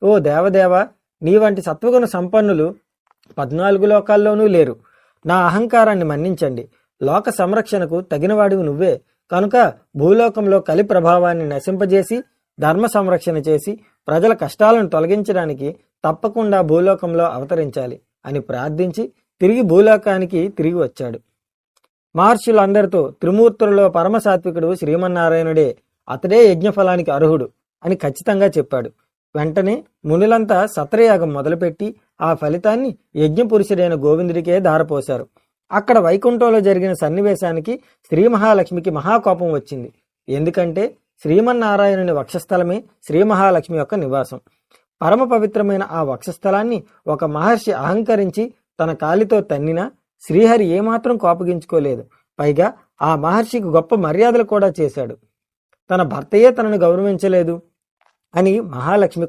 ఓ దేవదేవ, నీ వంటి సత్వగుణ సంపన్నులు 14 లోకాల్లోనూ లేరు. నా అహంకారాన్ని మన్నించండి. లోక సంరక్షణకు తగినవాడివి నువ్వే కనుక భూలోకంలో కలి ప్రభావాన్ని నశింపజేసి ధర్మ సంరక్షణ చేసి ప్రజల కష్టాలను తొలగించడానికి తప్పకుండా భూలోకంలో అవతరించాలి అని ప్రార్థించి తిరిగి భూలోకానికి తిరిగి వచ్చాడు. మహర్షులందరితో త్రిమూర్తులలో పరమసాత్వికుడు శ్రీమన్నారాయణుడే, అతడే యజ్ఞఫలానికి అర్హుడు అని ఖచ్చితంగా చెప్పాడు. వెంటనే మునులంతా సత్రయాగం మొదలుపెట్టి ఆ ఫలితాన్ని యజ్ఞపురుషుడైన గోవిందుడికే ధారపోశారు. అక్కడ వైకుంఠంలో జరిగిన సన్నివేశానికి శ్రీ మహాలక్ష్మికి మహాకోపం వచ్చింది. ఎందుకంటే శ్రీమన్నారాయణుని వక్షస్థలమే శ్రీ మహాలక్ష్మి యొక్క నివాసం. పరమ పవిత్రమైన ఆ వక్షస్థలాన్ని ఒక మహర్షి అహంకరించి తన కాలితో తన్నినా శ్రీహరి ఏమాత్రం కోపగించుకోలేదు. పైగా ఆ మహర్షికి గొప్ప మర్యాదలు కూడా చేశాడు. తన భర్తయే తనను గౌరవించలేదు అని మహాలక్ష్మి